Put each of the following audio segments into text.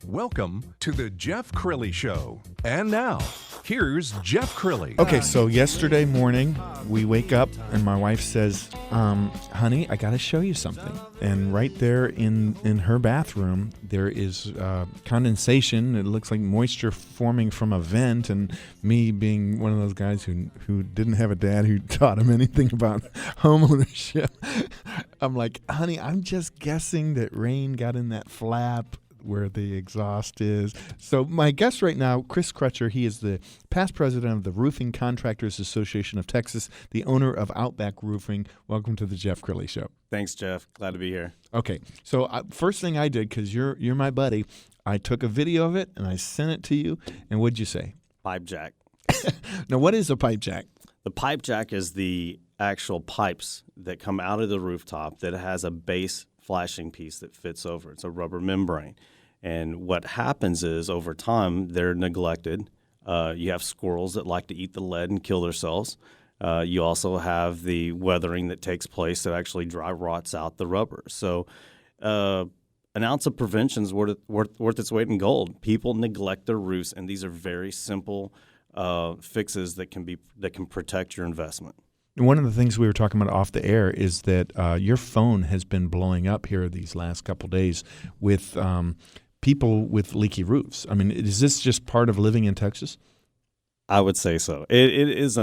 Welcome to the Jeff Crilley Show. And now, here's Jeff Crilley. Okay, so yesterday morning, we wake up and my wife says, honey, I got to show you something. And right there in her bathroom, there is condensation. It looks like moisture forming from a vent. And me being one of those guys who didn't have a dad who taught him anything about home ownership, I'm like, honey, I'm just guessing that rain got in that flap where the exhaust is. So my guest right now, Chris Crutcher, he is the past president of the Roofing Contractors Association of Texas, the owner of Outback Roofing. Welcome to the Jeff Crilley Show. Thanks, Jeff. Glad to be here. Okay, so first thing I did, because you're my buddy, I took a video of it and I sent it to you. And what'd you say? Pipe jack. Now, what is a pipe jack? The pipe jack is the actual pipes that come out of the rooftop that has a base flashing piece that fits over. It's a rubber membrane. And what happens is over time, they're neglected. You have squirrels that like to eat the lead and kill themselves. You also have the weathering that takes place that actually dry rots out the rubber. So an ounce of prevention is worth its weight in gold. People neglect their roofs, and these are very simple fixes that can protect your investment. One of the things we were talking about off the air is that your phone has been blowing up here these last couple of days with people with leaky roofs. I mean, is this just part of living in Texas? I would say so. It is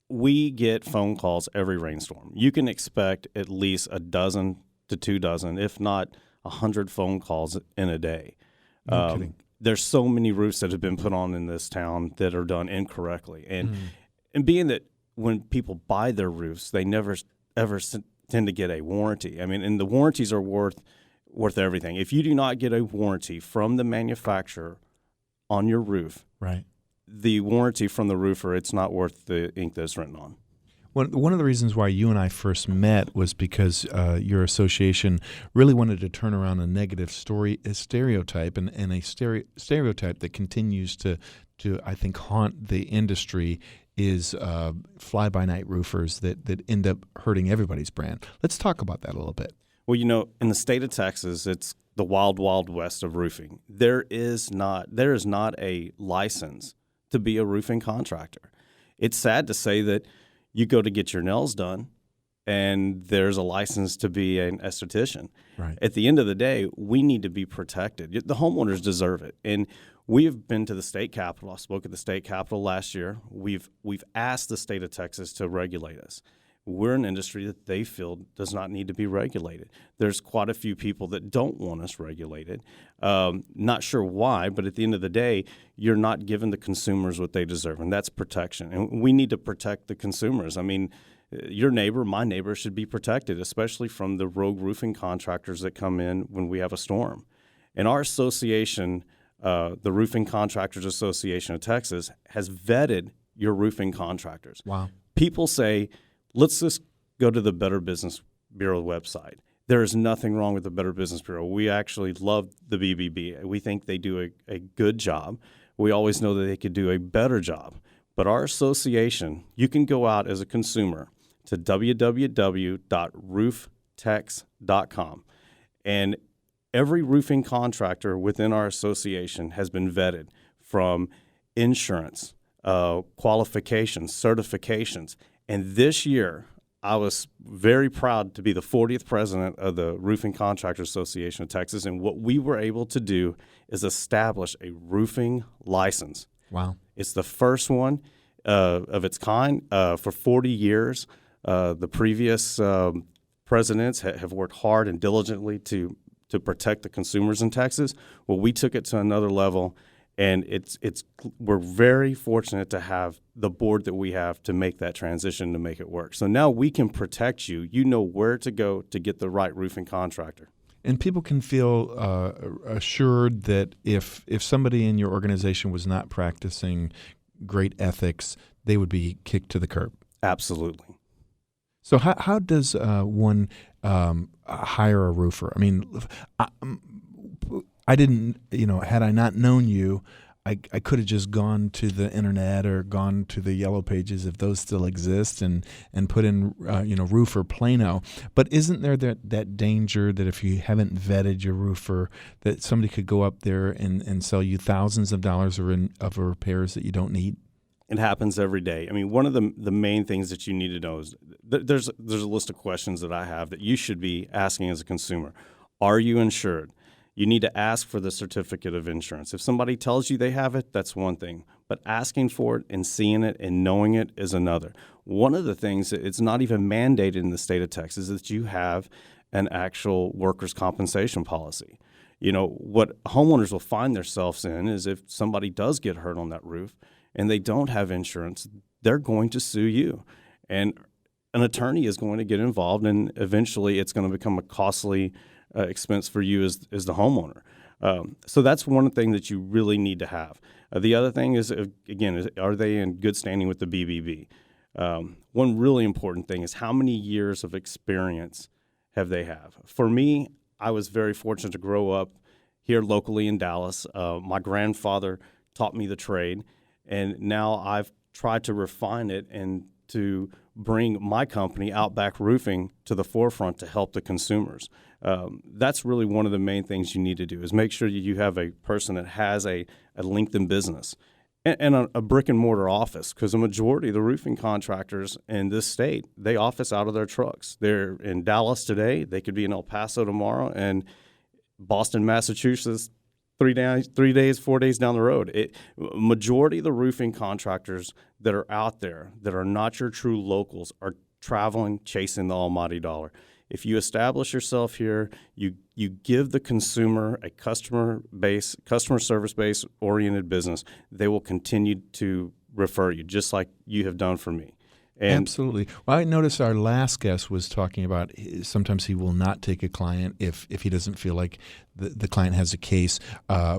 we get phone calls every rainstorm. You can expect at least a dozen to 2 dozen, if not 100 phone calls in a day. No kidding. There's so many roofs that have been put on in this town that are done incorrectly. And being that when people buy their roofs, they never ever tend to get a warranty. I mean, and the warranties are worth everything. If you do not get a warranty from the manufacturer on your roof, right, the warranty from the roofer, it's not worth the ink that's written on. One of the reasons why you and I first met was because your association really wanted to turn around a negative stereotype and a stereotype that continues to I think haunt the industry is fly-by-night roofers that end up hurting everybody's brand. Let's talk about that a little bit. Well, in the state of Texas, it's the wild, wild west of roofing. There is not a license to be a roofing contractor. It's sad to say that you go to get your nails done and there's a license to be an esthetician. Right. At the end of the day, we need to be protected. The homeowners deserve it. And we have been to the state capitol. I spoke at the state capitol last year. We've asked the state of Texas to regulate us. We're an industry that they feel does not need to be regulated. There's quite a few people that don't want us regulated. Not sure why, but at the end of the day, you're not giving the consumers what they deserve, and that's protection. And we need to protect the consumers. I mean, your neighbor, my neighbor, should be protected, especially from the rogue roofing contractors that come in when we have a storm. And our association, the Roofing Contractors Association of Texas, has vetted your roofing contractors. Wow. People say, let's just go to the Better Business Bureau website. There is nothing wrong with the Better Business Bureau. We actually love the BBB. We think they do a good job. We always know that they could do a better job. But our association, you can go out as a consumer to www.rooftex.com. And every roofing contractor within our association has been vetted from insurance, qualifications, certifications. And this year, I was very proud to be the 40th president of the Roofing Contractors Association of Texas. And what we were able to do is establish a roofing license. Wow. It's the first one of its kind. For 40 years, the previous presidents have worked hard and diligently to protect the consumers in Texas. Well, we took it to another level, and we're very fortunate to have the board that we have to make that transition, to make it work. So now we can protect you. You know where to go to get the right roofing contractor. And people can feel assured that if somebody in your organization was not practicing great ethics, they would be kicked to the curb. Absolutely. So how does one hire a roofer? I mean, I didn't, had I not known you, I could have just gone to the internet or gone to the yellow pages if those still exist and put in roofer Plano. But isn't there that danger that if you haven't vetted your roofer, that somebody could go up there and sell you thousands of dollars of repairs that you don't need? It happens every day. I mean, one of the main things that you need to know is there's a list of questions that I have that you should be asking as a consumer. Are you insured? You need to ask for the certificate of insurance. If somebody tells you they have it, that's one thing. But asking for it and seeing it and knowing it is another. One of the things that it's not even mandated in the state of Texas is that you have an actual workers' compensation policy. You know, what homeowners will find themselves in is if somebody does get hurt on that roof and they don't have insurance, they're going to sue you. And an attorney is going to get involved, and eventually it's going to become a costly expense for you as the homeowner. So that's one thing that you really need to have. The other thing is, again, are they in good standing with the BBB? One really important thing is how many years of experience have they have. For me, I was very fortunate to grow up here locally in Dallas. My grandfather taught me the trade, and now I've tried to refine it and to bring my company, Outback Roofing, to the forefront to help the consumers. That's really one of the main things you need to do is make sure you have a person that has a LinkedIn business and a brick and mortar office, because a majority of the roofing contractors in this state, they office out of their trucks. They're in Dallas today. They could be in El Paso tomorrow, and Boston, Massachusetts, 4 days down the road. Majority of the roofing contractors that are out there that are not your true locals are traveling, chasing the almighty dollar. If you establish yourself here, you give the consumer a customer service base oriented business, they will continue to refer you, just like you have done for me. And absolutely. Well, I noticed our last guest was talking about sometimes he will not take a client if he doesn't feel like the client has a case.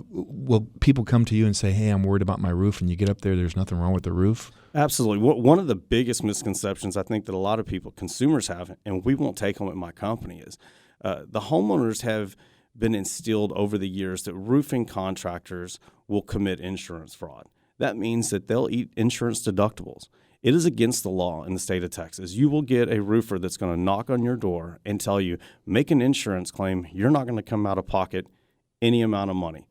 Will people come to you and say, hey, I'm worried about my roof, and you get up there's nothing wrong with the roof? Absolutely. One of the biggest misconceptions I think that a lot of consumers have, and we won't take them at my company, is the homeowners have been instilled over the years that roofing contractors will commit insurance fraud. That means that they'll eat insurance deductibles. It is against the law in the state of Texas. You will get a roofer that's going to knock on your door and tell you, make an insurance claim. You're not going to come out of pocket any amount of money.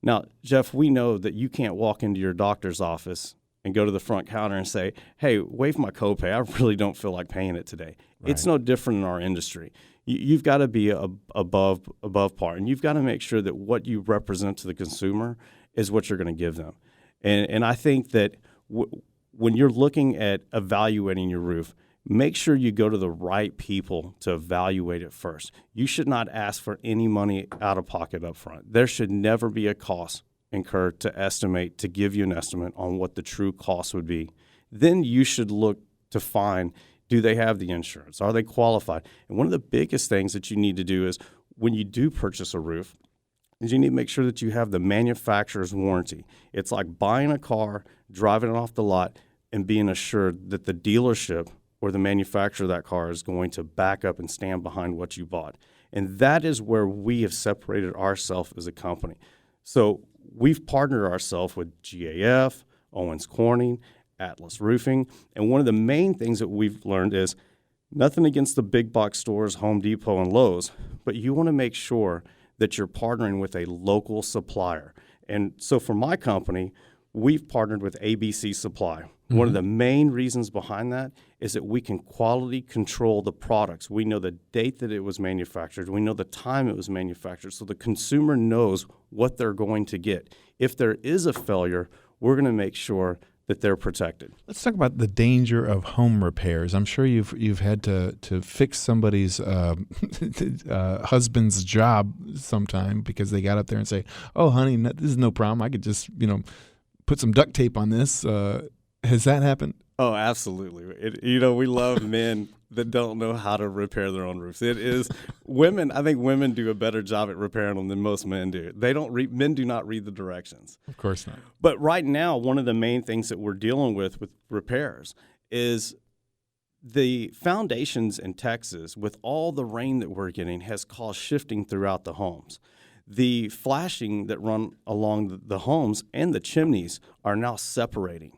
Now, Jeff, we know that you can't walk into your doctor's office and go to the front counter and say, hey, waive my copay. I really don't feel like paying it today. Right. It's no different in our industry. You've got to be above par, and you've got to make sure that what you represent to the consumer is what you're going to give them. And I think that when you're looking at evaluating your roof, make sure you go to the right people to evaluate it first. You should not ask for any money out of pocket up front. There should never be a cost incurred to give you an estimate on what the true cost would be. Then you should look to find, do they have the insurance? Are they qualified? And one of the biggest things that you need to do is when you do purchase a roof, is you need to make sure that you have the manufacturer's warranty. It's like buying a car, driving it off the lot, and being assured that the dealership or the manufacturer of that car is going to back up and stand behind what you bought. And that is where we have separated ourselves as a company. So we've partnered ourselves with GAF, Owens Corning, Atlas Roofing, and one of the main things that we've learned is nothing against the big box stores, Home Depot and Lowe's, but you want to make sure that you're partnering with a local supplier. And so for my company, we've partnered with ABC Supply. Mm-hmm. One of the main reasons behind that is that we can quality control the products. We know the date that it was manufactured. We know the time it was manufactured, so the consumer knows what they're going to get. If there is a failure, we're going to make sure that they're protected. Let's talk about the danger of home repairs. I'm sure you've had to fix somebody's husband's job sometime because they got up there and say, "Oh, honey, this is no problem. I could just put some duct tape on this." Has that happened? Oh, absolutely. We love men that don't know how to repair their own roofs. It is women. I think women do a better job at repairing them than most men do. Men do not read the directions. Of course not. But right now, one of the main things that we're dealing with repairs is the foundations in Texas, with all the rain that we're getting, has caused shifting throughout the homes. the flashing that run along the homes and the chimneys are now separating.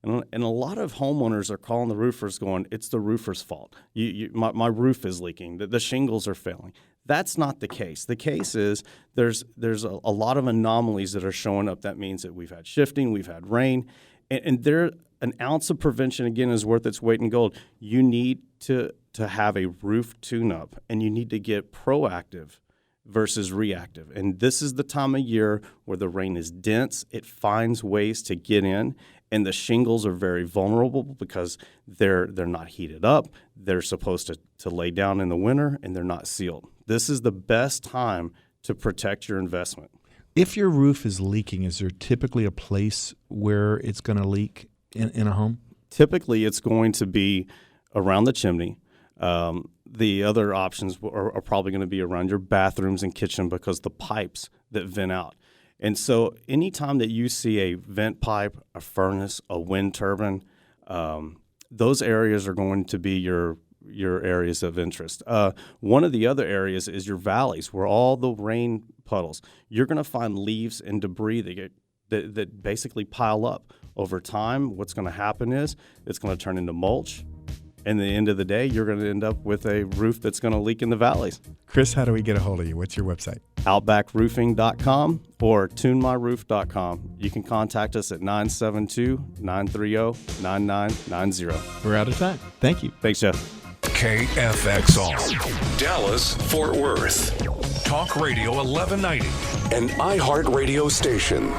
And a lot of homeowners are calling the roofers going, it's the roofer's fault. My roof is leaking. The shingles are failing. That's not the case. The case is there's a lot of anomalies that are showing up. That means that we've had shifting, we've had rain, and there an ounce of prevention, again, is worth its weight in gold. You need to have a roof tune-up, and you need to get proactive versus reactive. And this is the time of year where the rain is dense. It finds ways to get in, and the shingles are very vulnerable because they're not heated up. They're supposed to lay down in the winter, and they're not sealed. This is the best time to protect your investment. If your roof is leaking, is there typically a place where it's going to leak in a home? Typically, it's going to be around the chimney. The other options are probably going to be around your bathrooms and kitchen because the pipes that vent out. And so anytime that you see a vent pipe, a furnace, a wind turbine, those areas are going to be your areas of interest. One of the other areas is your valleys, where all the rain puddles. You're going to find leaves and debris that basically pile up. Over time, what's going to happen is it's going to turn into mulch. And at the end of the day, you're going to end up with a roof that's going to leak in the valleys. Chris, how do we get a hold of you? What's your website? OutbackRoofing.com or TuneMyRoof.com. You can contact us at 972-930-9990. We're out of time. Thank you. Thanks, Jeff. KFXR, Dallas, Fort Worth. Talk Radio 1190, an iHeartRadio station.